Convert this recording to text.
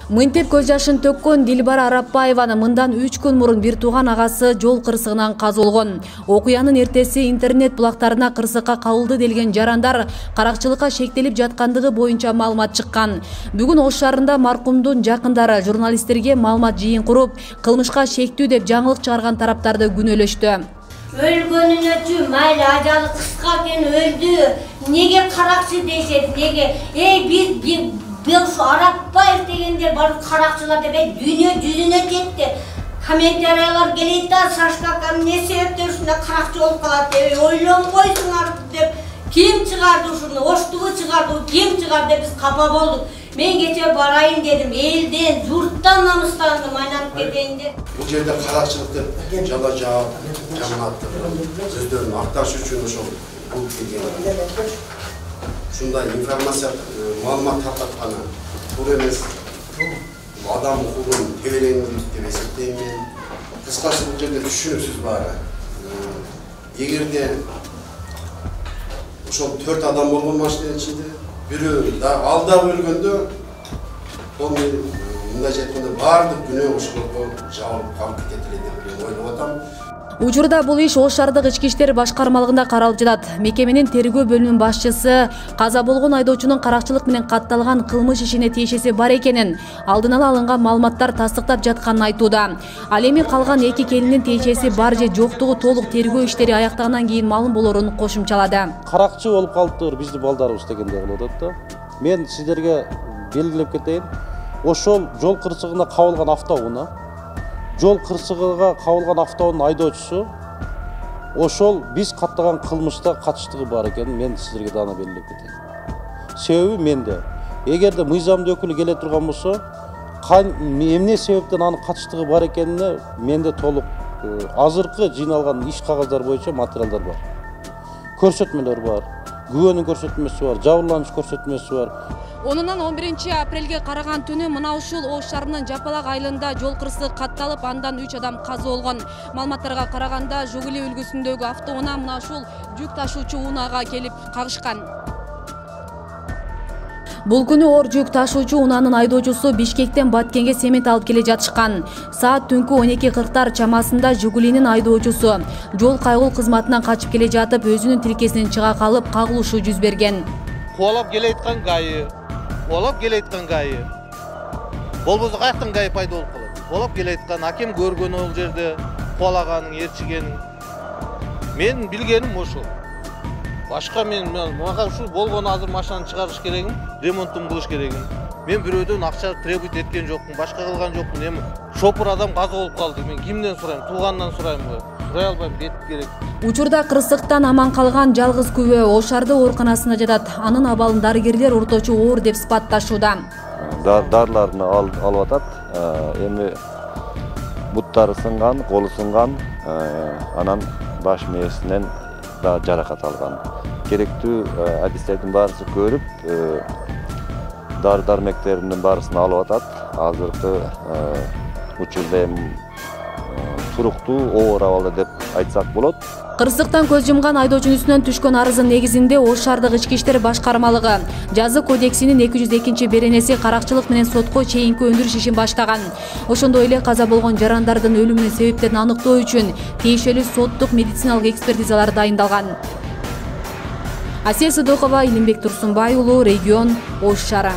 Мынтип көз жашын төккөн Дилбара Арапбаеваны мындан 3 күн мурун бир тууган агасы жол кырсыгынан казылган. Окуянын эртеси интернет булактарына кырсыкка кабылды делген жарандар каракчылыкка шектелип жаткандыгы боюнча маалымат чыккан. Бүгүн Ош шаарында маркумдун жакындары журналисттерге маалымат жыйын куруп, кылмышка шектүү деп жаңылык чыгарган тараптарды күнөөлөштү. Өлгөнүнө майли ажалы кыска экен өлдү. Неге каракчы дешет? Неге? Biz Arapbayev degender barıp karakçılar debe dünya yüzüne tekti. Komentaryalar gelip de Saşkakan ne sebepte şuna karakçı olup kalat debe oylum koysun artık deb. Kim çıkardı şunu? Oştuğu çıkardı, kim çıkardı biz kapa olduk. Ben geçe barayım dedim. Elden, yurttan namuslandım aynanıp gedeyinde. Bu yerde karakçılıkta jala cemaattir. Sözlerin aktaş üçün oşol bu gelgen. Şunday informasiya malumat tarqatqаны to'g'ri emas. Adam huquqini tevelendik deb esepteymen. Qisqasi bu yerda tushunuvsiz bor. Egerde o'sha 4 adam bo'lgan mashinaning ichida biri alda o'lganda onu bunday aytganda bardıq günü o'shalarga javob qolib ketadi deb o'ylab o'taman. Учурда бул иш Ош шаардык ички иштер башкармалыгында каралып жатат. Мекеменин тергөө бөлүмүнүн башчысы каза болгон айдоочунун каракчылык менен катталган кылмыш ишине тиешеси бар экенин, алдын ала алынган маалыматтар тастыктап жатканын айтууда. Ал эми калган 2 келиндин тиешеси бар же жоктугу толук тергөө иштери аяктагандан кийин маалым болорун кошумчалады. Каракчы болуп калыптыр биздин балдарыбыз дегенде кылып атат да. Мен сиздерге белгилеп кетейин. Ошол жол кырсыгына кабылган автоунаа жол кырсыгыга кабылган автоунун айдоочусу ошол биз каттаган кылмышта катыштыгы бар экенин мен сиздерге дана белгилеп кетейин. Себеби менде. Эгерде мыйзамдын өкүлү келе турган болсо, эмне себептен анын катыштыгы бар экенине менде толук азыркы жыйналган иш кагаздар боюнча материалдар бар. Көрсөтмөлөр бар. Күбөнүн көрсөтмөсү бар, жабырлануш көрсөтмөсү бар. Онунан 11 апрелге караган түнү мына ушул Ош шаарынын Жапалак айылында жол кырсыгы катталып, андан 3 адам каза болгон. Маалыматтарга караганда Жигули үлгүсүндөгү автоунаа мына ушул жүк ташуучу унаага келип кагышкан. Бул күнү оор жүк ташуучу унаанын айдоочусу Бишкектен Баткенге семент алып келе жатышкан. Саат түнкү 12:40 чамасында Жигулинин айдоочусу жол кайгыл кызматынан качып келе жатып, өзүнүн тилкесинен чыга калып, кагылышуу жүз берген. Куалап келе айткан гайы, олап келе айткан гайы. Болбосо каяктан гайы пайда болуп калат. Олап келе айткан акем көргөн ол жерде куалаганын, ээрчигенин. Мен билгеним ошол. Башка мага ушул болгону азыр машинаны чыгарыш керегим, ремонтун кылыш керегим. Мен бирөөдөн акча требуйт эткен жокмун, башка кылган жокмун. Эми шопур адам каза болуп калды. Мен кимден сурайм? Туугандан сураймбы? Сурай албайм, кетип керек. Учурда кырсыктан аман калган жалгыз күбө Ош шаардык ооруканасына жатат. Анын абалын дарыгерлер орточо оор деп сыпатташууда. Дарларын алып атат. Эми буттары сынган, колу сынган, анан баш мээсинен да жаракат алган. Керектүү адистердин баарысы көрүп, дары-дармектеринин баарысын алып атат. Азыркы учурда эми туруктуу оор абалда деп айтсак болот. Кырсыктан көз жумган айдоочунун үстүнөн түшкөн арыздын негизинде Ош шаардык ички иштер башкармалыгы жазы кодексинин 202 беренеси каракчылык менен сотко чейинки өндүрүш ишин баштаган. Ошондой эле каза болгон жарандардын өлүмүнүн себептерин аныктоо үчүн тиешелүү соттук медициналык экспертизалар дайындалган. Асия Сыдыкова, Илимбек Турсунбай уулу, Регион, Ош шаары.